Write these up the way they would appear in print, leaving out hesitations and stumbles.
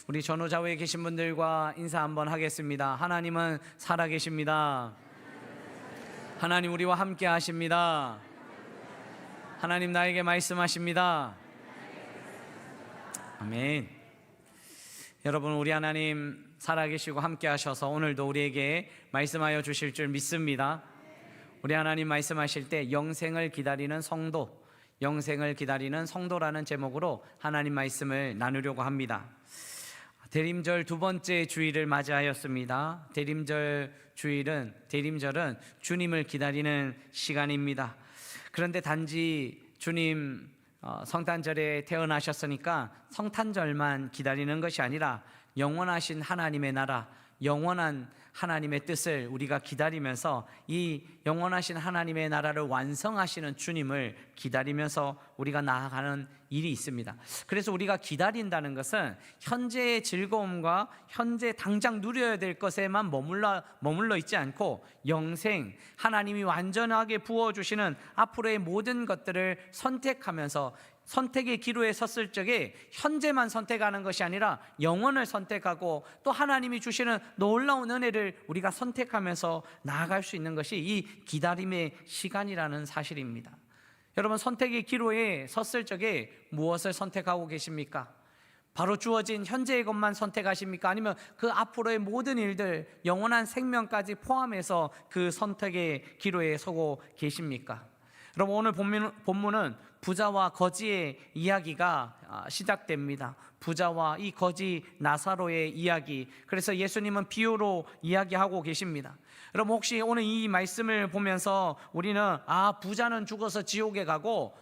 우리 전후좌우에 계신 분들과 인사 한번 하겠습니다. 하나님은 살아계십니다. 하나님 우리와 함께 하십니다. 하나님 나에게 말씀하십니다. 아멘. 여러분, 우리 하나님 살아계시고 함께 하셔서 오늘도 우리에게 말씀하여 주실 줄 믿습니다. 우리 하나님 말씀하실 때 영생을 기다리는 성도, 영생을 기다리는 성도라는 제목으로 하나님 말씀을 나누려고 합니다. 대림절 두 번째 주일을 맞이하였습니다. 대림절은 주님을 기다리는 시간입니다. 그런데 단지 주님 성탄절에 태어나셨으니까 성탄절만 기다리는 것이 아니라 영원하신 하나님의 나라, 영원한 하나님의 뜻을 우리가 기다리면서 이 영원하신 하나님의 나라를 완성하시는 주님을 기다리면서 우리가 나아가는 일이 있습니다. 그래서 우리가 기다린다는 것은 현재의 즐거움과 현재 당장 누려야 될 것에만 머물러 있지 않고 영생, 하나님이 완전하게 부어주시는 앞으로의 모든 것들을 선택하면서 선택의 기로에 섰을 적에 현재만 선택하는 것이 아니라 영원을 선택하고 또 하나님이 주시는 놀라운 은혜를 우리가 선택하면서 나아갈 수 있는 것이 이 기다림의 시간이라는 사실입니다. 여러분, 선택의 기로에 섰을 적에 무엇을 선택하고 계십니까? 바로 주어진 현재의 것만 선택하십니까? 아니면 그 앞으로의 모든 일들, 영원한 생명까지 포함해서 그 선택의 기로에 서고 계십니까? 여러분, 오늘 본문은 부자와 거지의 이야기가 시작됩니다. 부자와 이 거지 나사로의 이야기. 그래서 예수님은 비유로 이야기하고 계십니다. 여러분, 혹시 오늘 이 말씀을 보면서 우리는 부자는 죽어서 지옥에 가고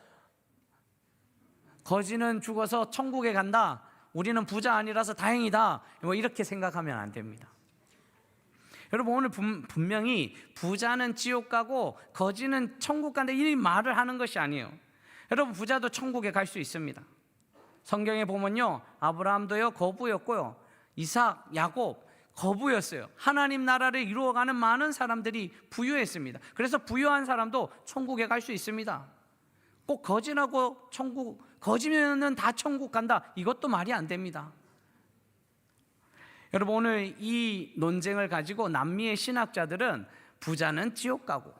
거지는 죽어서 천국에 간다, 우리는 부자 아니라서 다행이다, 이렇게 생각하면 안 됩니다. 여러분, 오늘 분명히 부자는 지옥 가고 거지는 천국 간다, 이 말을 하는 것이 아니에요. 여러분, 부자도 천국에 갈 수 있습니다. 성경에 보면요, 아브라함도요 거부였고요, 이삭, 야곱 거부였어요. 하나님 나라를 이루어가는 많은 사람들이 부유했습니다. 그래서 부유한 사람도 천국에 갈 수 있습니다. 꼭 거지라고 거지면은 다 천국 간다, 이것도 말이 안 됩니다. 여러분, 오늘 이 논쟁을 가지고 남미의 신학자들은 부자는 지옥 가고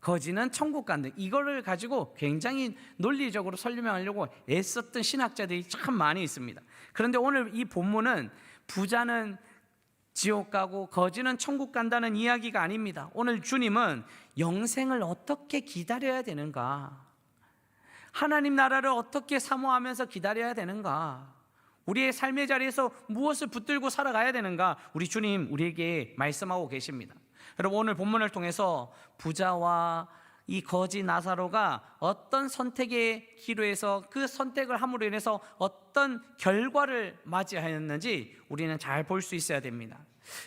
거지는 천국 간다, 이거를 가지고 굉장히 논리적으로 설명하려고 애썼던 신학자들이 참 많이 있습니다. 그런데 오늘 이 본문은 부자는 지옥 가고 거지는 천국 간다는 이야기가 아닙니다. 오늘 주님은 영생을 어떻게 기다려야 되는가, 하나님 나라를 어떻게 사모하면서 기다려야 되는가, 우리의 삶의 자리에서 무엇을 붙들고 살아가야 되는가, 우리 주님 우리에게 말씀하고 계십니다. 여러분, 오늘 본문을 통해서 부자와 이 거지 나사로가 어떤 선택의 기로에서 그 선택을 함으로 인해서 어떤 결과를 맞이하였는지 우리는 잘 볼 수 있어야 됩니다.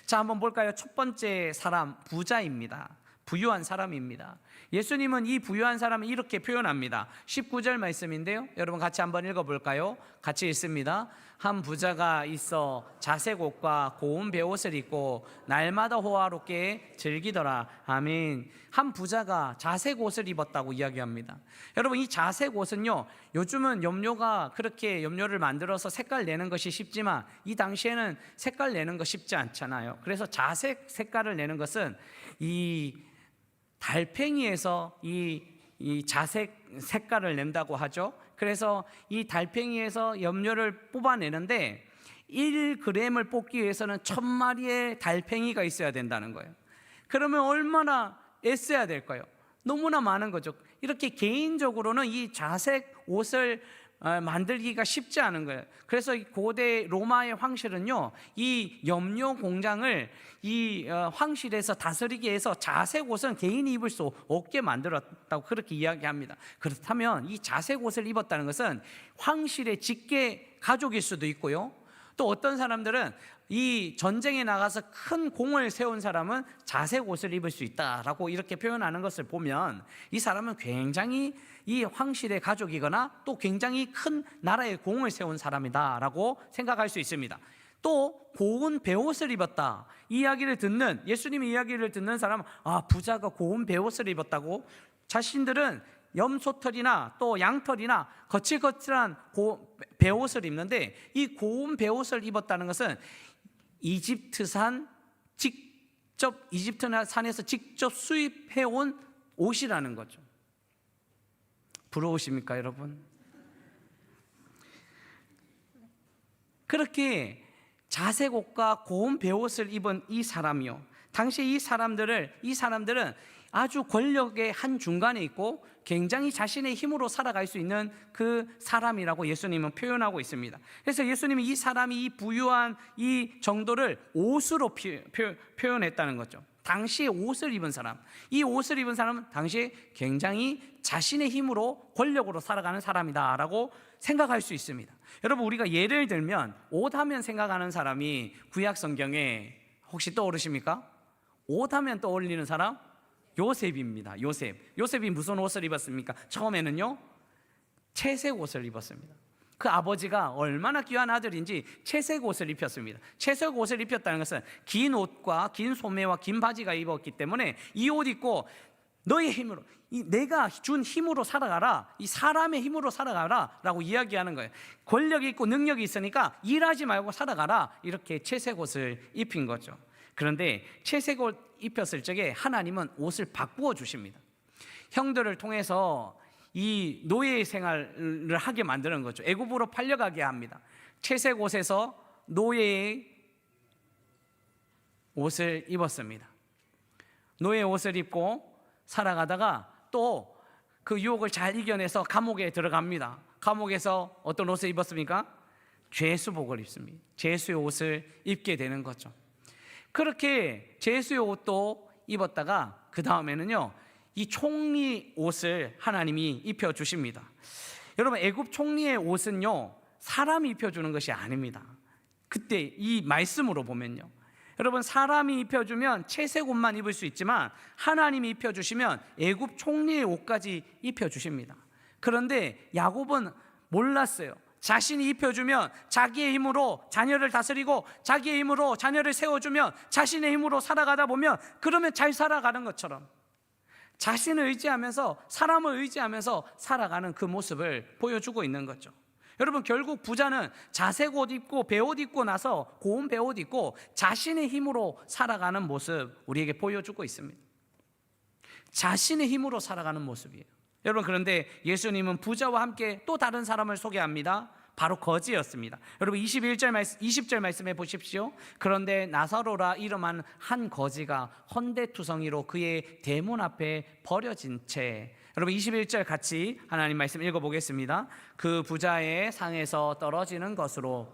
자, 한번 볼까요? 첫 번째 사람, 부자입니다. 부유한 사람입니다. 예수님은 이 부유한 사람을 이렇게 표현합니다. 19절 말씀인데요, 여러분 같이 한번 읽어볼까요? 같이 읽습니다. 한 부자가 있어 자색 옷과 고운 베옷을 입고 날마다 호화롭게 즐기더라. 아멘. 한 부자가 자색 옷을 입었다고 이야기합니다. 여러분, 이 자색 옷은요, 요즘은 염료가 그렇게 염료를 만들어서 색깔 내는 것이 쉽지만 이 당시에는 색깔 내는 거 쉽지 않잖아요. 그래서 자색 색깔을 내는 것은 이 달팽이에서 이 자색 색깔을 낸다고 하죠. 그래서 이 달팽이에서 염료를 뽑아내는데 1g을 뽑기 위해서는 1000마리의 달팽이가 있어야 된다는 거예요. 그러면 얼마나 애써야 될까요? 너무나 많은 거죠. 이렇게 개인적으로는 이 자색 옷을 만들기가 쉽지 않은 거예요. 그래서 고대 로마의 황실은요, 이 염료 공장을 이 황실에서 다스리기 위해서 자색 옷은 개인이 입을 수 없게 만들었다고 그렇게 이야기합니다. 그렇다면 이 자색 옷을 입었다는 것은 황실의 직계 가족일 수도 있고요, 또 어떤 사람들은 이 전쟁에 나가서 큰 공을 세운 사람은 자색 옷을 입을 수 있다라고 이렇게 표현하는 것을 보면 이 사람은 굉장히 이 황실의 가족이거나 또 굉장히 큰 나라의 공을 세운 사람이다라고 생각할 수 있습니다. 또 고운 베옷을 입었다, 이 이야기를 듣는, 예수님의 이야기를 듣는 사람은 부자가 고운 베옷을 입었다고 자신들은 염소털이나 또 양털이나 거칠거칠한 베옷을 입는데, 이 고운 베옷을 입었다는 것은 이집트산에서 직접 수입해온 옷이라는 거죠. 부러우십니까, 여러분? 그렇게 자색 옷과 고운 베옷을 입은 이 사람이요, 당시 이 사람들은 아주 권력의 한 중간에 있고 굉장히 자신의 힘으로 살아갈 수 있는 그 사람이라고 예수님은 표현하고 있습니다. 그래서 예수님이 이 사람이 이 부유한 이 정도를 옷으로 표현했다는 거죠. 당시에 옷을 입은 사람, 이 옷을 입은 사람은 당시에 굉장히 자신의 힘으로 권력으로 살아가는 사람이다라고 생각할 수 있습니다. 여러분, 우리가 예를 들면 옷 하면 생각하는 사람이 구약 성경에 혹시 떠오르십니까? 옷 하면 떠올리는 사람? 요셉입니다. 요셉이 무슨 옷을 입었습니까? 처음에는요, 채색 옷을 입었습니다. 그 아버지가 얼마나 귀한 아들인지 채색 옷을 입혔습니다. 채색 옷을 입혔다는 것은 긴 옷과 긴 소매와 긴 바지가 입었기 때문에 이 옷 입고 너의 힘으로, 내가 준 힘으로 살아가라, 이 사람의 힘으로 살아가라 라고 이야기하는 거예요. 권력이 있고 능력이 있으니까 일하지 말고 살아가라, 이렇게 채색 옷을 입힌 거죠. 그런데 채색 옷 입혔을 적에 하나님은 옷을 바꾸어 주십니다. 형들을 통해서 이 노예 생활을 하게 만드는 거죠. 애굽으로 팔려가게 합니다. 채색 옷에서 노예의 옷을 입었습니다. 노예 옷을 입고 살아가다가 또 그 유혹을 잘 이겨내서 감옥에 들어갑니다. 감옥에서 어떤 옷을 입었습니까? 죄수복을 입습니다. 죄수의 옷을 입게 되는 거죠. 그렇게 죄수의 옷도 입었다가 그 다음에는요, 이 총리 옷을 하나님이 입혀주십니다. 여러분, 애굽 총리의 옷은요, 사람이 입혀주는 것이 아닙니다. 그때 이 말씀으로 보면요, 여러분, 사람이 입혀주면 채색 옷만 입을 수 있지만 하나님이 입혀주시면 애굽 총리의 옷까지 입혀주십니다. 그런데 야곱은 몰랐어요. 자신이 입혀주면 자기의 힘으로 자녀를 다스리고 자기의 힘으로 자녀를 세워주면 자신의 힘으로 살아가다 보면 그러면 잘 살아가는 것처럼 자신을 의지하면서, 사람을 의지하면서 살아가는 그 모습을 보여주고 있는 거죠. 여러분, 결국 부자는 자색 옷 입고 베옷 입고 나서 고운 베옷 입고 자신의 힘으로 살아가는 모습 우리에게 보여주고 있습니다. 자신의 힘으로 살아가는 모습이에요. 여러분, 그런데 예수님은 부자와 함께 또 다른 사람을 소개합니다. 바로 거지였습니다. 여러분, 20절 말씀해 보십시오. 그런데 나사로라 이름한 한 거지가 헌데투성이로 그의 대문 앞에 버려진 채. 여러분, 21절 같이 하나님 말씀 읽어보겠습니다. 그 부자의 상에서 떨어지는 것으로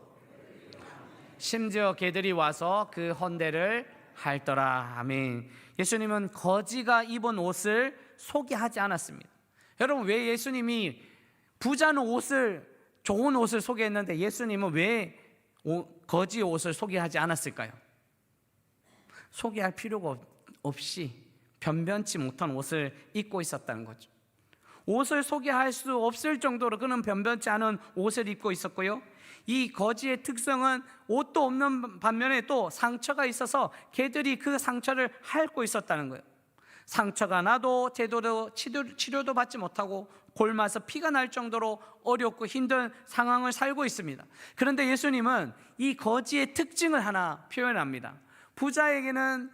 심지어 개들이 와서 그 헌데를 핥더라. 아멘. 예수님은 거지가 입은 옷을 소개하지 않았습니다. 여러분, 왜 예수님이 부자는 좋은 옷을 소개했는데 예수님은 왜 거지 옷을 소개하지 않았을까요? 소개할 필요가 없이 변변치 못한 옷을 입고 있었다는 거죠. 옷을 소개할 수 없을 정도로 그는 변변치 않은 옷을 입고 있었고요, 이 거지의 특성은 옷도 없는 반면에 또 상처가 있어서 개들이 그 상처를 핥고 있었다는 거예요. 상처가 나도 제대로 치료도 받지 못하고 골마서 피가 날 정도로 어렵고 힘든 상황을 살고 있습니다. 그런데 예수님은 이 거지의 특징을 하나 표현합니다. 부자에게는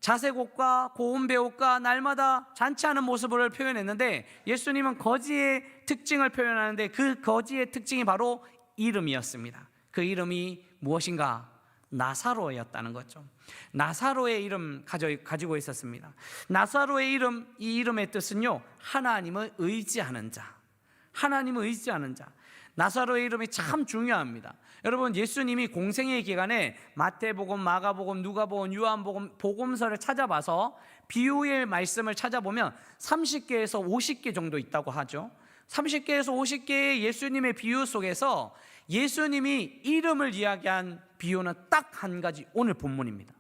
자색 옷과 고운 베옷과 날마다 잔치하는 모습을 표현했는데 예수님은 거지의 특징을 표현하는데 그 거지의 특징이 바로 이름이었습니다. 그 이름이 무엇인가? 나사로였다는 거죠. 나사로의 이름 가지고 있었습니다. 나사로의 이름, 이 이름의 뜻은요, 하나님을 의지하는 자. 하나님을 의지하는 자. 나사로의 이름이 참 중요합니다. 여러분, 예수님이 공생의 기간에 마태복음, 마가복음, 누가복음, 요한복음, 복음서를 찾아봐서 비유의 말씀을 찾아보면 30개에서 50개 정도 있다고 하죠. 30개에서 50개의 예수님의 비유 속에서 예수님이 이름을 이야기한 비유는 딱 한 가지, 오늘 본문입니다.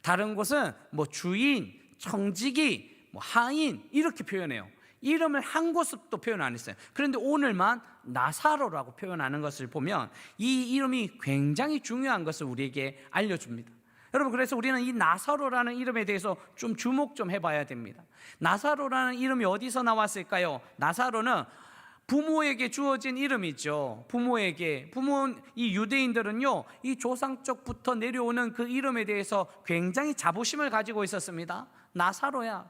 다른 곳은 주인, 청지기, 하인 이렇게 표현해요. 이름을 한 곳도 표현 안 했어요. 그런데 오늘만 나사로라고 표현하는 것을 보면 이 이름이 굉장히 중요한 것을 우리에게 알려줍니다. 여러분, 그래서 우리는 이 나사로라는 이름에 대해서 좀 주목 좀 해봐야 됩니다. 나사로라는 이름이 어디서 나왔을까요? 나사로는 부모에게 주어진 이름이죠. 이 유대인들은요, 이 조상적부터 내려오는 그 이름에 대해서 굉장히 자부심을 가지고 있었습니다. 나사로야,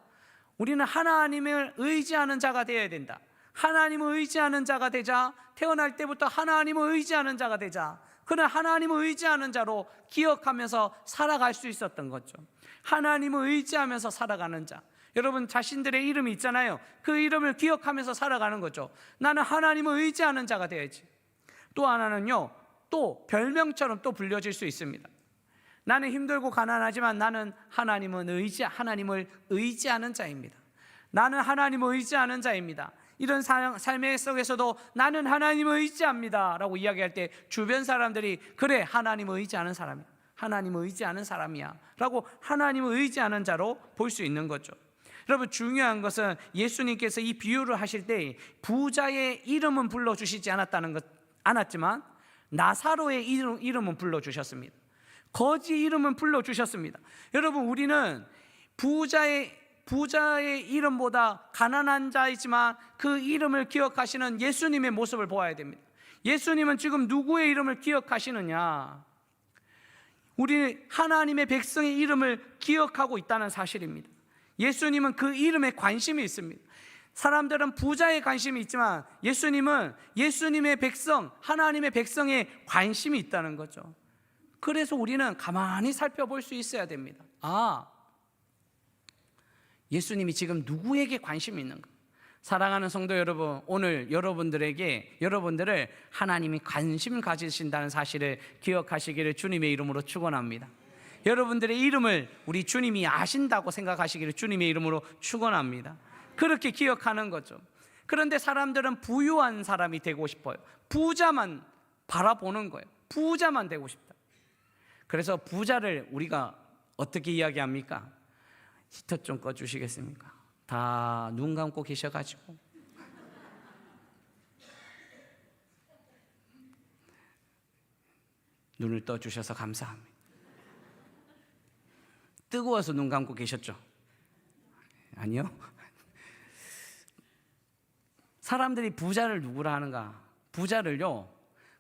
우리는 하나님을 의지하는 자가 되어야 된다. 하나님을 의지하는 자가 되자. 태어날 때부터 하나님을 의지하는 자가 되자. 그는 하나님을 의지하는 자로 기억하면서 살아갈 수 있었던 거죠. 하나님을 의지하면서 살아가는 자. 여러분, 자신들의 이름이 있잖아요. 그 이름을 기억하면서 살아가는 거죠. 나는 하나님을 의지하는 자가 돼야지. 또 하나는요, 또 별명처럼 또 불려질 수 있습니다. 나는 힘들고 가난하지만 나는 하나님을 의지하는 자입니다. 나는 하나님을 의지하는 자입니다. 이런 삶의 속에서도 나는 하나님을 의지합니다 라고 이야기할 때 주변 사람들이, 그래, 하나님을 의지하는 사람이야, 하나님을 의지하는 사람이야 라고 하나님을 의지하는 자로 볼 수 있는 거죠. 여러분, 중요한 것은 예수님께서 이 비유를 하실 때 부자의 이름은 불러주시지 않았지만 나사로의 이름은 불러주셨습니다. 거지 이름은 불러주셨습니다. 여러분, 우리는 부자의 이름보다 가난한 자이지만 그 이름을 기억하시는 예수님의 모습을 보아야 됩니다. 예수님은 지금 누구의 이름을 기억하시느냐? 우리 하나님의 백성의 이름을 기억하고 있다는 사실입니다. 예수님은 그 이름에 관심이 있습니다. 사람들은 부자에 관심이 있지만 예수님은 예수님의 백성, 하나님의 백성에 관심이 있다는 거죠. 그래서 우리는 가만히 살펴볼 수 있어야 됩니다. 예수님이 지금 누구에게 관심이 있는가? 사랑하는 성도 여러분, 오늘 여러분들을 하나님이 관심 가지신다는 사실을 기억하시기를 주님의 이름으로 축원합니다. 여러분들의 이름을 우리 주님이 아신다고 생각하시기를 주님의 이름으로 축원합니다. 그렇게 기억하는 거죠. 그런데 사람들은 부유한 사람이 되고 싶어요. 부자만 바라보는 거예요. 부자만 되고 싶다. 그래서 부자를 우리가 어떻게 이야기합니까? 히터 좀 꺼주시겠습니까? 다 눈 감고 계셔가지고 눈을 떠주셔서 감사합니다. 뜨거워서 눈 감고 계셨죠? 아니요. 사람들이 부자를 누구라 하는가? 부자를요,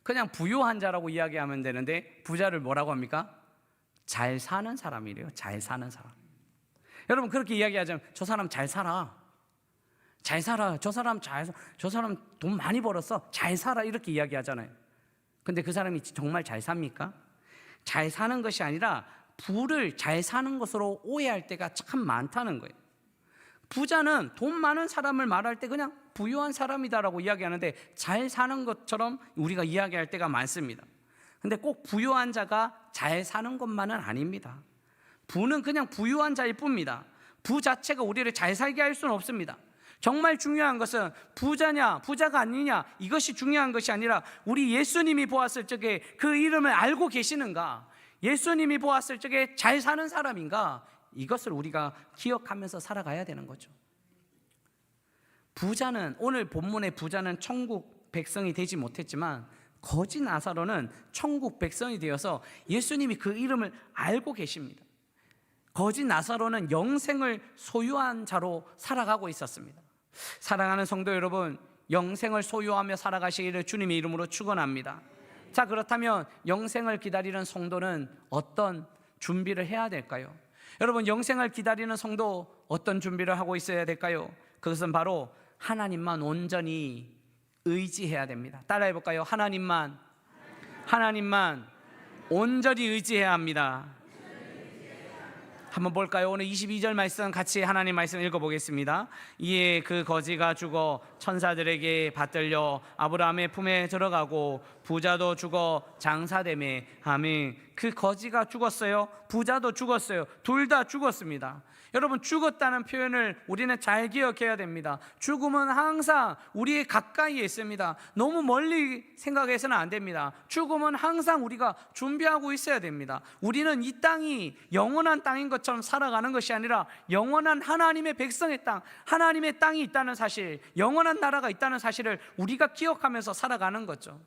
그냥 부유한 자라고 이야기하면 되는데 부자를 뭐라고 합니까? 잘 사는 사람이래요. 잘 사는 사람. 여러분, 그렇게 이야기하자면 저 사람 잘 살아, 잘 살아, 저 사람 돈 많이 벌었어, 잘 살아, 이렇게 이야기하잖아요. 근데 그 사람이 정말 잘 삽니까? 잘 사는 것이 아니라 부를 잘 사는 것으로 오해할 때가 참 많다는 거예요. 부자는 돈 많은 사람을 말할 때 그냥 부유한 사람이다라고 이야기하는데 잘 사는 것처럼 우리가 이야기할 때가 많습니다. 근데 꼭 부유한 자가 잘 사는 것만은 아닙니다. 부는 그냥 부유한 자일 뿐입니다. 부 자체가 우리를 잘 살게 할 수는 없습니다. 정말 중요한 것은 부자냐 부자가 아니냐, 이것이 중요한 것이 아니라 우리 예수님이 보았을 적에 그 이름을 알고 계시는가, 예수님이 보았을 적에 잘 사는 사람인가, 이것을 우리가 기억하면서 살아가야 되는 거죠. 오늘 본문의 부자는 천국 백성이 되지 못했지만 거지 나사로는 천국 백성이 되어서 예수님이 그 이름을 알고 계십니다. 거지 나사로는 영생을 소유한 자로 살아가고 있었습니다. 사랑하는 성도 여러분, 영생을 소유하며 살아가시기를 주님의 이름으로 축원합니다. 자, 그렇다면 영생을 기다리는 성도는 어떤 준비를 해야 될까요? 여러분, 영생을 기다리는 성도 어떤 준비를 하고 있어야 될까요? 그것은 바로 하나님만 온전히 의지해야 됩니다. 따라해 볼까요? 하나님만 온전히 의지해야 합니다. 한번 볼까요? 오늘 22절 말씀 같이 하나님 말씀 읽어보겠습니다. 이에 그 거지가 죽어 천사들에게 받들려 아브라함의 품에 들어가고 부자도 죽어 장사되매. 아멘. 그 거지가 죽었어요. 부자도 죽었어요. 둘 다 죽었습니다. 여러분, 죽었다는 표현을 우리는 잘 기억해야 됩니다. 죽음은 항상 우리의 가까이에 있습니다. 너무 멀리 생각해서는 안 됩니다. 죽음은 항상 우리가 준비하고 있어야 됩니다. 우리는 이 땅이 영원한 땅인 것처럼 살아가는 것이 아니라 영원한 하나님의 백성의 땅, 하나님의 땅이 있다는 사실, 영원한 나라가 있다는 사실을 우리가 기억하면서 살아가는 거죠.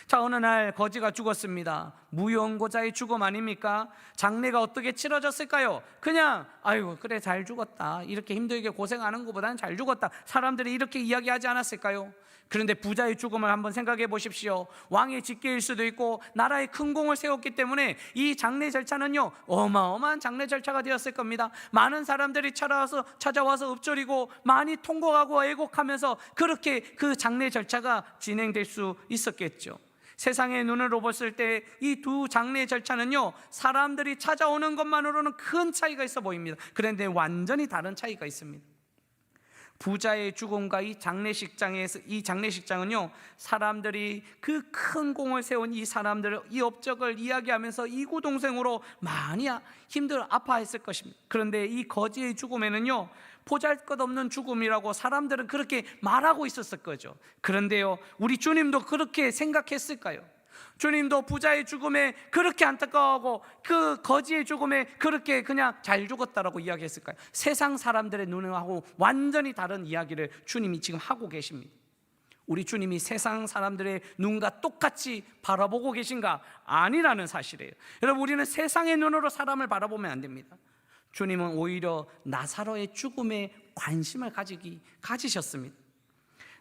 자, 어느 날 거지가 죽었습니다. 무연고자의 죽음 아닙니까? 장례가 어떻게 치러졌을까요? 그냥 아이고 그래 잘 죽었다, 이렇게 힘들게 고생하는 것보다는 잘 죽었다, 사람들이 이렇게 이야기하지 않았을까요? 그런데 부자의 죽음을 한번 생각해 보십시오. 왕의 직계일 수도 있고 나라에 큰 공을 세웠기 때문에 이 장례 절차는요 어마어마한 장례 절차가 되었을 겁니다. 많은 사람들이 찾아와서 읊조리고 많이 통곡하고 애곡하면서 그렇게 그 장례 절차가 진행될 수 있었겠죠. 세상의 눈으로 봤을 때 이 두 장례 절차는요 사람들이 찾아오는 것만으로는 큰 차이가 있어 보입니다. 그런데 완전히 다른 차이가 있습니다. 부자의 죽음과 이 장례식장은요 사람들이 그 큰 공을 세운 이 사람들, 이 업적을 이야기하면서 이구동성으로 많이 힘들어 아파했을 것입니다. 그런데 이 거지의 죽음에는요 보잘것없는 죽음이라고 사람들은 그렇게 말하고 있었을 거죠. 그런데요 우리 주님도 그렇게 생각했을까요? 주님도 부자의 죽음에 그렇게 안타까워하고 그 거지의 죽음에 그렇게 그냥 잘 죽었다라고 이야기했을까요? 세상 사람들의 눈하고 완전히 다른 이야기를 주님이 지금 하고 계십니다. 우리 주님이 세상 사람들의 눈과 똑같이 바라보고 계신가? 아니라는 사실이에요. 여러분, 우리는 세상의 눈으로 사람을 바라보면 안 됩니다. 주님은 오히려 나사로의 죽음에 관심을 가지셨습니다.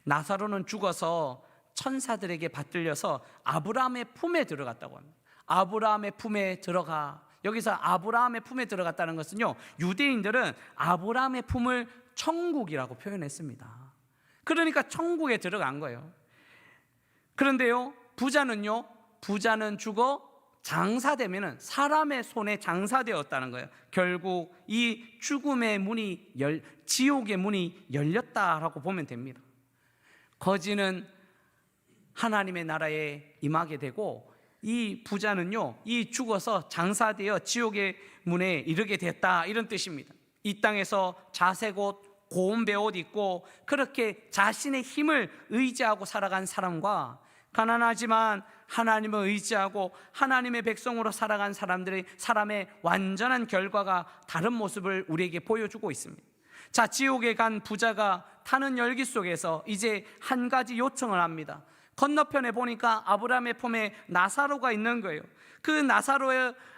나사로는 죽어서 천사들에게 받들려서 아브라함의 품에 들어갔다고 합니다. 아브라함의 품에 들어가. 여기서 아브라함의 품에 들어갔다는 것은요 유대인들은 아브라함의 품을 천국이라고 표현했습니다. 그러니까 천국에 들어간 거예요. 그런데요 부자는 죽어 장사되면은 사람의 손에 장사되었다는 거예요. 결국 이 죽음의 문이 지옥의 문이 열렸다라고 보면 됩니다. 거지는 하나님의 나라에 임하게 되고 이 부자는요 이 죽어서 장사되어 지옥의 문에 이르게 됐다, 이런 뜻입니다. 이 땅에서 자색 옷, 고운 배옷 입고 그렇게 자신의 힘을 의지하고 살아간 사람과 가난하지만 하나님을 의지하고 하나님의 백성으로 살아간 사람의 완전한 결과가 다른 모습을 우리에게 보여주고 있습니다. 자, 지옥에 간 부자가 타는 열기 속에서 이제 한 가지 요청을 합니다. 건너편에 보니까 아브라함의 품에 나사로가 있는 거예요. 그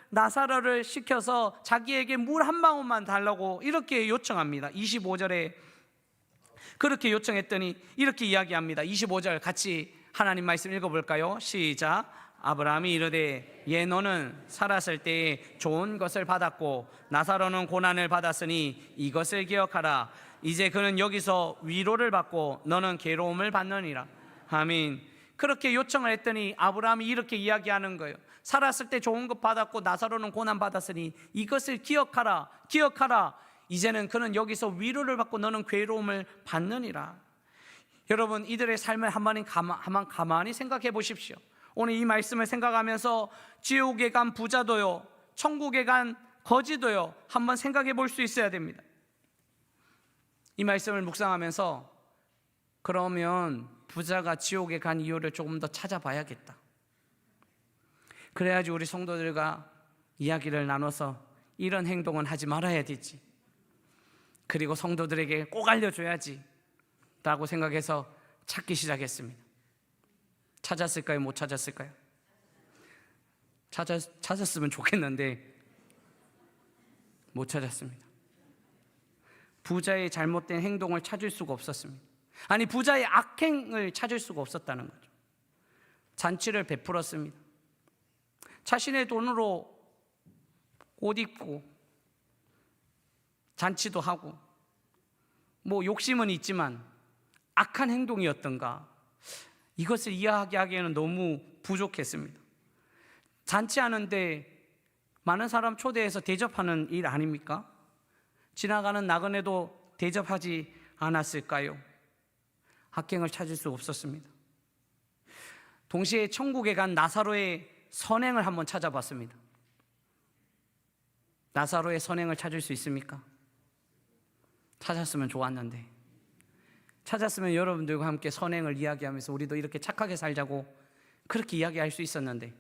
나사로를 시켜서 자기에게 물 한 방울만 달라고 이렇게 요청합니다. 25절에 그렇게 요청했더니 이렇게 이야기합니다. 25절 같이 하나님 말씀 읽어볼까요? 시작. 아브라함이 이르되 예 너는 살았을 때에 좋은 것을 받았고 나사로는 고난을 받았으니 이것을 기억하라. 이제 그는 여기서 위로를 받고 너는 괴로움을 받느니라. 아멘. 그렇게 요청을 했더니 아브라함이 이렇게 이야기하는 거예요. 살았을 때 좋은 것 받았고 나사로는 고난 받았으니 이것을 기억하라. 이제는 그는 여기서 위로를 받고 너는 괴로움을 받느니라. 여러분, 이들의 삶을 한번 가만히 생각해 보십시오. 오늘 이 말씀을 생각하면서 지옥에 간 부자도요 천국에 간 거지도요 한번 생각해 볼 수 있어야 됩니다. 이 말씀을 묵상하면서 그러면 부자가 지옥에 간 이유를 조금 더 찾아봐야겠다. 그래야지 우리 성도들과 이야기를 나눠서 이런 행동은 하지 말아야 되지, 그리고 성도들에게 꼭 알려줘야지 라고 생각해서 찾기 시작했습니다. 찾았을까요? 못 찾았을까요? 찾았으면 좋겠는데 못 찾았습니다. 부자의 잘못된 행동을 찾을 수가 없었습니다. 아니, 부자의 악행을 찾을 수가 없었다는 거죠. 잔치를 베풀었습니다. 자신의 돈으로 옷 입고 잔치도 하고 뭐 욕심은 있지만 악한 행동이었던가, 이것을 이야기하기에는 너무 부족했습니다. 잔치하는데 많은 사람 초대해서 대접하는 일 아닙니까? 지나가는 나그네도 대접하지 않았을까요? 악행을 찾을 수 없었습니다. 동시에 천국에 간 나사로의 선행을 한번 찾아봤습니다. 나사로의 선행을 찾을 수 있습니까? 찾았으면 좋았는데, 찾았으면 여러분들과 함께 선행을 이야기하면서 우리도 이렇게 착하게 살자고 그렇게 이야기할 수 있었는데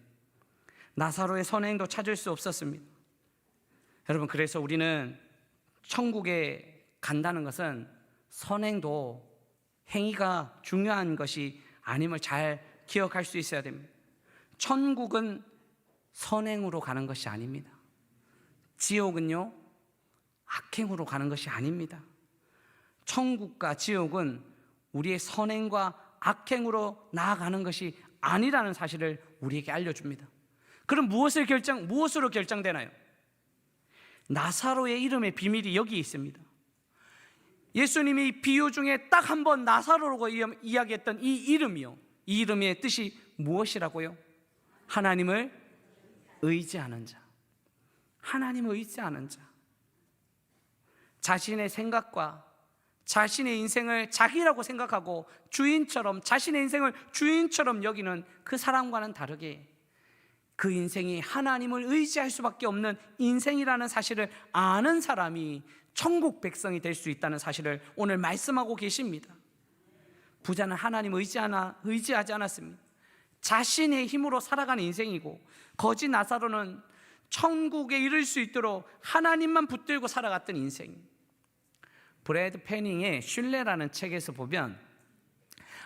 나사로의 선행도 찾을 수 없었습니다. 여러분, 그래서 우리는 천국에 간다는 것은 선행도 행위가 중요한 것이 아님을 잘 기억할 수 있어야 됩니다. 천국은 선행으로 가는 것이 아닙니다. 지옥은요, 악행으로 가는 것이 아닙니다. 천국과 지옥은 우리의 선행과 악행으로 나아가는 것이 아니라는 사실을 우리에게 알려줍니다. 그럼 무엇으로 결정되나요? 나사로의 이름의 비밀이 여기 있습니다. 예수님이 비유 중에 딱 한 번 나사로라고 이야기했던 이 이름이요, 이 이름의 뜻이 무엇이라고요? 하나님을 의지하는 자. 하나님을 의지하는 자. 자신의 생각과 자신의 인생을 자기라고 생각하고 자신의 인생을 주인처럼 여기는 그 사람과는 다르게 그 인생이 하나님을 의지할 수밖에 없는 인생이라는 사실을 아는 사람이 천국 백성이 될 수 있다는 사실을 오늘 말씀하고 계십니다. 부자는 하나님을 의지하지 않았습니다. 자신의 힘으로 살아가는 인생이고, 거지 나사로는 천국에 이를 수 있도록 하나님만 붙들고 살아갔던 인생. 브래드 패닝의 신뢰라는 책에서 보면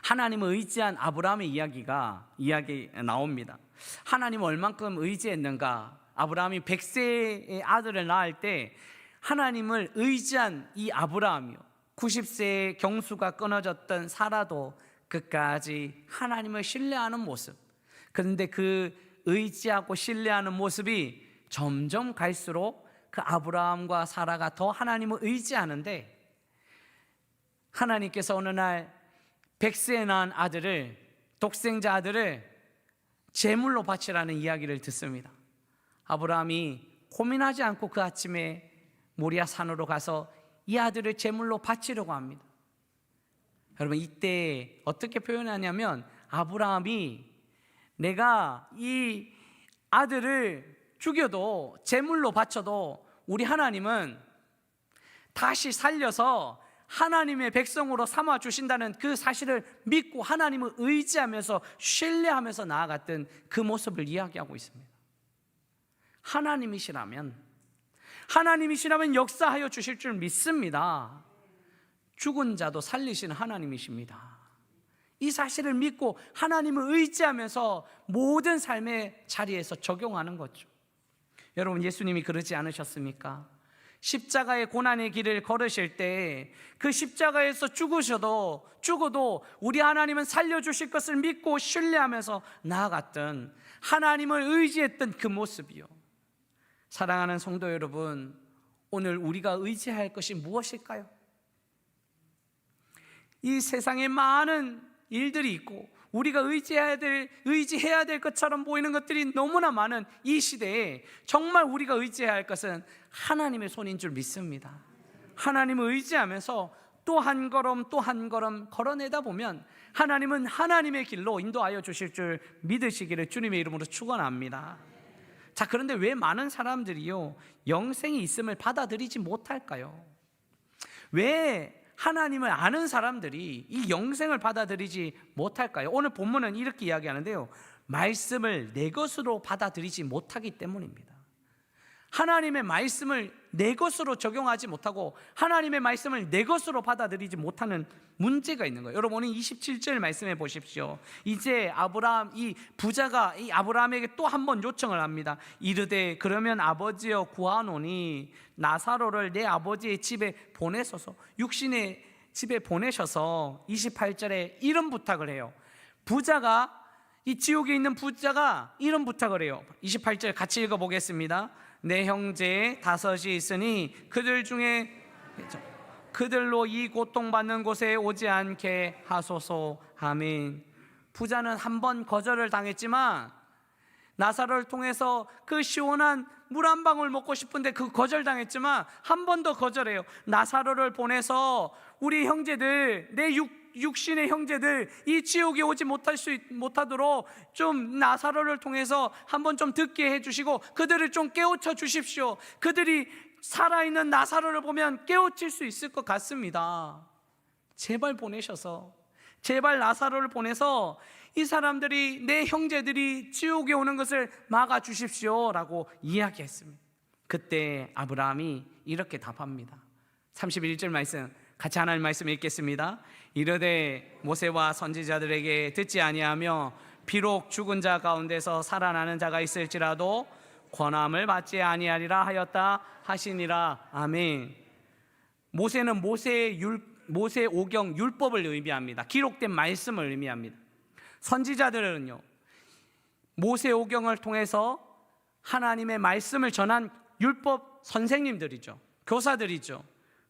하나님을 의지한 아브라함의 이야기 나옵니다. 하나님을 얼만큼 의지했는가? 아브라함이 100세의 아들을 낳을 때 하나님을 의지한 이 아브라함이요, 90세의 경수가 끊어졌던 사라도 끝까지 하나님을 신뢰하는 모습. 그런데 그 의지하고 신뢰하는 모습이 점점 갈수록 그 아브라함과 사라가 더 하나님을 의지하는데, 하나님께서 어느 날 100세에 낳은 아들을, 독생자 아들을 제물로 바치라는 이야기를 듣습니다. 아브라함이 고민하지 않고 그 아침에 모리아 산으로 가서 이 아들을 제물로 바치려고 합니다. 여러분, 이때 어떻게 표현하냐면, 아브라함이 내가 이 아들을 죽여도, 제물로 바쳐도 우리 하나님은 다시 살려서 하나님의 백성으로 삼아 주신다는 그 사실을 믿고 하나님을 의지하면서 신뢰하면서 나아갔던 그 모습을 이야기하고 있습니다. 하나님이시라면 역사하여 주실 줄 믿습니다. 죽은 자도 살리시는 하나님이십니다. 이 사실을 믿고 하나님을 의지하면서 모든 삶의 자리에서 적용하는 거죠. 여러분, 예수님이 그러지 않으셨습니까? 십자가의 고난의 길을 걸으실 때 그 십자가에서 죽어도 우리 하나님은 살려주실 것을 믿고 신뢰하면서 나아갔던, 하나님을 의지했던 그 모습이요. 사랑하는 성도 여러분, 오늘 우리가 의지해야 할 것이 무엇일까요? 이 세상에 많은 일들이 있고 우리가 의지해야 될 것처럼 보이는 것들이 너무나 많은 이 시대에 정말 우리가 의지해야 할 것은 하나님의 손인 줄 믿습니다. 하나님을 의지하면서 또 한 걸음 걸어내다 보면 하나님은 하나님의 길로 인도하여 주실 줄 믿으시기를 주님의 이름으로 축원합니다. 자, 그런데 왜 많은 사람들이요, 영생이 있음을 받아들이지 못할까요? 왜 하나님을 아는 사람들이 이 영생을 받아들이지 못할까요? 오늘 본문은 이렇게 이야기하는데요, 말씀을 내 것으로 받아들이지 못하기 때문입니다. 하나님의 말씀을 내 것으로 적용하지 못하고 하나님의 말씀을 내 것으로 받아들이지 못하는 문제가 있는 거예요. 여러분, 오늘 27절 말씀해 보십시오. 이제 이 부자가 이 아브라함에게 또 한 번 요청을 합니다. 이르되 그러면 아버지여 구하노니 나사로를 내 아버지의 집에 보내소서. 육신의 집에 보내셔서 28절에 이런 부탁을 해요. 부자가, 이 지옥에 있는 부자가 이런 부탁을 해요. 28절 같이 읽어보겠습니다. 내 형제 5이 있으니 그들 중에 그들로 이 고통받는 곳에 오지 않게 하소서. 아멘. 부자는 한 번 거절을 당했지만 나사로를 통해서 그 시원한 물 한 방울 먹고 싶은데 그 거절당했지만 한 번 더 거절해요. 나사로를 보내서 우리 형제들, 내 육신의 형제들 이 지옥에 오지 못하도록 좀 나사로를 통해서 한번 좀 듣게 해주시고 그들을 좀 깨우쳐 주십시오. 그들이 살아있는 나사로를 보면 깨우칠 수 있을 것 같습니다. 제발 나사로를 보내서 이 사람들이, 내 형제들이 지옥에 오는 것을 막아주십시오 라고 이야기했습니다. 그때 아브라함이 이렇게 답합니다. 31절 말씀, 같이 하나님 말씀 읽겠습니다. 이르되 모세와 선지자들에게 듣지 아니하며 비록 죽은 자 가운데서 살아나는 자가 있을지라도 권함을 받지 아니하리라 하였다 하시니라. 아멘. 모세는 모세 오경 율법을 의미합니다. 기록된 말씀을 의미합니다. 선지자들은요, 모세 오경을 통해서 하나님의 말씀을 전한 율법 선생님들이죠. 교사들이죠.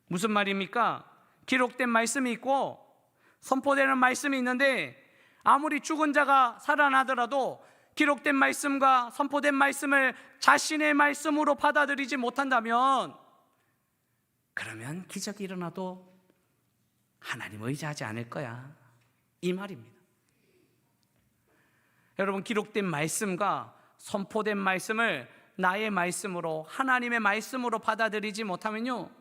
무슨 말입니까? 기록된 말씀이 있고 선포되는 말씀이 있는데, 아무리 죽은 자가 살아나더라도 기록된 말씀과 선포된 말씀을 자신의 말씀으로 받아들이지 못한다면, 그러면 기적이 일어나도 하나님 의지하지 않을 거야, 이 말입니다. 여러분, 기록된 말씀과 선포된 말씀을 나의 말씀으로, 하나님의 말씀으로 받아들이지 못하면요,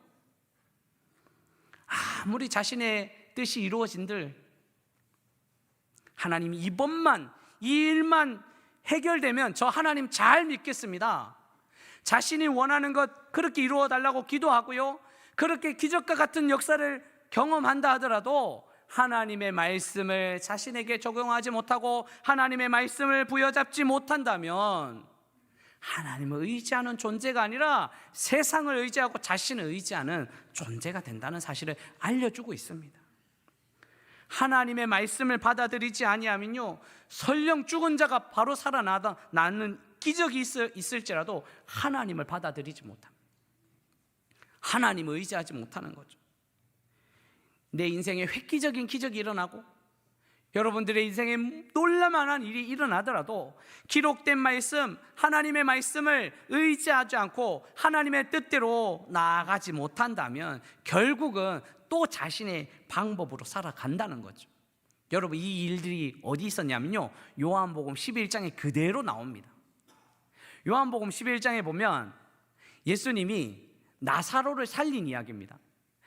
아무리 자신의 뜻이 이루어진들 하나님이 이 일만 해결되면 저 하나님 잘 믿겠습니다, 자신이 원하는 것 그렇게 이루어 달라고 기도하고요, 그렇게 기적과 같은 역사를 경험한다 하더라도 하나님의 말씀을 자신에게 적용하지 못하고 하나님의 말씀을 부여잡지 못한다면 하나님을 의지하는 존재가 아니라 세상을 의지하고 자신을 의지하는 존재가 된다는 사실을 알려주고 있습니다. 하나님의 말씀을 받아들이지 아니하면요, 설령 죽은 자가 바로 살아나는 기적이 있을지라도 하나님을 받아들이지 못합니다. 하나님을 의지하지 못하는 거죠. 내 인생에 획기적인 기적이 일어나고 여러분들의 인생에 놀랄만한 일이 일어나더라도 기록된 말씀, 하나님의 말씀을 의지하지 않고 하나님의 뜻대로 나아가지 못한다면 결국은 또 자신의 방법으로 살아간다는 거죠. 여러분, 이 일들이 어디 있었냐면요, 요한복음 11장에 그대로 나옵니다. 요한복음 11장에 보면 예수님이 나사로를 살린 이야기입니다.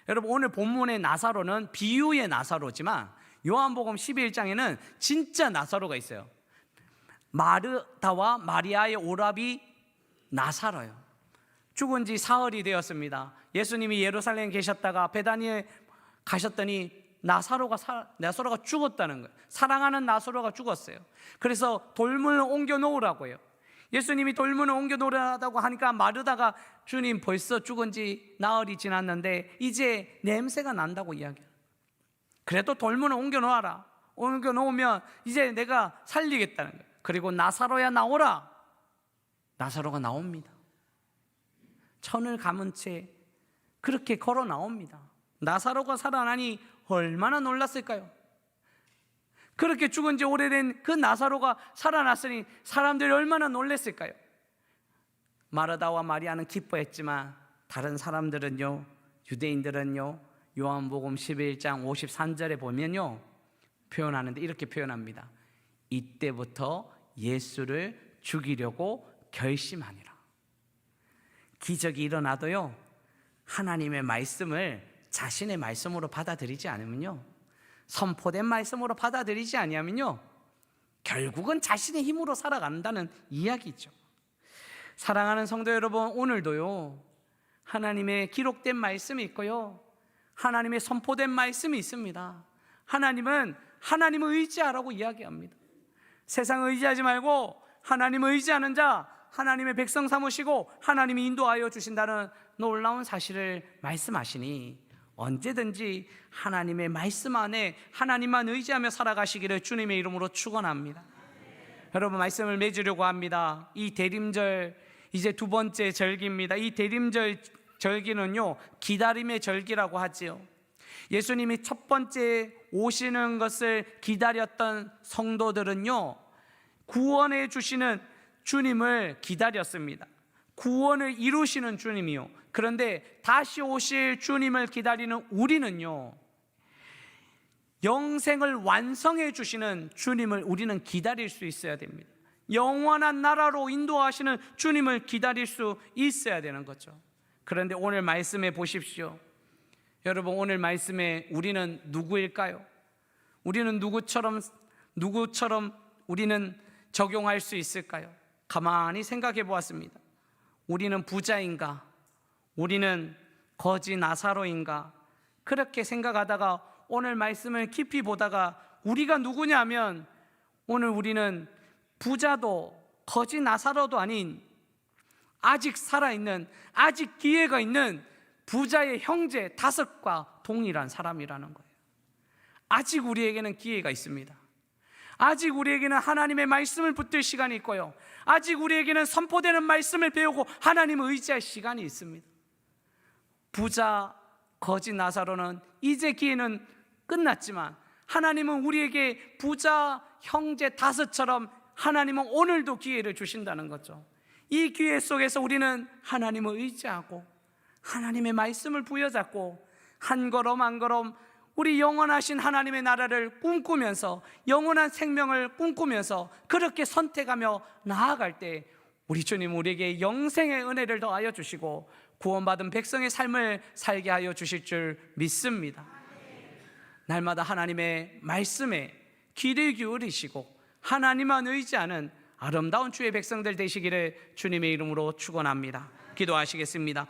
여러분, 오늘 본문의 나사로는 비유의 나사로지만 요한복음 11장에는 진짜 나사로가 있어요. 마르다와 마리아의 오라비 나사로요. 죽은 지 사흘이 되었습니다. 예수님이 예루살렘에 계셨다가 베다니에 가셨더니 나사로가 죽었다는 거예요. 사랑하는 나사로가 죽었어요. 그래서 돌문을 옮겨 놓으라고 해요. 예수님이 돌문을 옮겨 놓으라고 하니까 마르다가 주님, 벌써 죽은 지 나흘이 지났는데 이제 냄새가 난다고 이야기해요. 그래도 돌문을 옮겨 놓아라. 옮겨 놓으면 이제 내가 살리겠다는 거예요. 그리고 나사로야 나오라. 나사로가 나옵니다. 천을 감은 채 그렇게 걸어 나옵니다. 나사로가 살아나니 얼마나 놀랐을까요? 그렇게 죽은 지 오래된 그 나사로가 살아났으니 사람들이 얼마나 놀랐을까요? 마르다와 마리아는 기뻐했지만 다른 사람들은요, 유대인들은요, 요한복음 11장 53절에 보면요, 표현하는데 이렇게 표현합니다. 이때부터 예수를 죽이려고 결심하니라. 기적이 일어나도요, 하나님의 말씀을 자신의 말씀으로 받아들이지 않으면요, 선포된 말씀으로 받아들이지 아니하면요, 결국은 자신의 힘으로 살아간다는 이야기죠. 사랑하는 성도 여러분, 오늘도요, 하나님의 기록된 말씀이 있고요, 하나님의 선포된 말씀이 있습니다. 하나님은 하나님을 의지하라고 이야기합니다. 세상을 의지하지 말고 하나님을 의지하는 자, 하나님의 백성 삼으시고 하나님이 인도하여 주신다는 놀라운 사실을 말씀하시니 언제든지 하나님의 말씀 안에 하나님만 의지하며 살아가시기를 주님의 이름으로 축원합니다. 여러분, 말씀을 맺으려고 합니다. 이 대림절 이제 두 번째 절기입니다. 이 대림절 절기는요, 기다림의 절기라고 하지요. 예수님이 첫 번째 오시는 것을 기다렸던 성도들은요, 구원해 주시는 주님을 기다렸습니다. 구원을 이루시는 주님이요. 그런데 다시 오실 주님을 기다리는 우리는요, 영생을 완성해 주시는 주님을 우리는 기다릴 수 있어야 됩니다. 영원한 나라로 인도하시는 주님을 기다릴 수 있어야 되는 거죠. 그런데 오늘 말씀에 보십시오. 여러분, 오늘 말씀에 우리는 누구일까요? 우리는 누구처럼 우리는 적용할 수 있을까요? 가만히 생각해 보았습니다. 우리는 부자인가? 우리는 거지 나사로인가? 그렇게 생각하다가 오늘 말씀을 깊이 보다가 우리가 누구냐면 오늘 우리는 부자도 거지 나사로도 아닌 아직 살아있는, 아직 기회가 있는 부자의 형제 5과 동일한 사람이라는 거예요. 아직 우리에게는 기회가 있습니다. 아직 우리에게는 하나님의 말씀을 붙들 시간이 있고요, 아직 우리에게는 선포되는 말씀을 배우고 하나님을 의지할 시간이 있습니다. 부자 거지 나사로는 이제 기회는 끝났지만 하나님은 우리에게 부자 형제 5처럼 하나님은 오늘도 기회를 주신다는 거죠. 이 기회 속에서 우리는 하나님을 의지하고 하나님의 말씀을 부여잡고 한 걸음 한 걸음 우리 영원하신 하나님의 나라를 꿈꾸면서, 영원한 생명을 꿈꾸면서 그렇게 선택하며 나아갈 때 우리 주님 우리에게 영생의 은혜를 더하여 주시고 구원받은 백성의 삶을 살게 하여 주실 줄 믿습니다. 날마다 하나님의 말씀에 귀를 기울이시고 하나님만 의지하는 아름다운 주의 백성들 되시기를 주님의 이름으로 축원합니다. 기도하시겠습니다.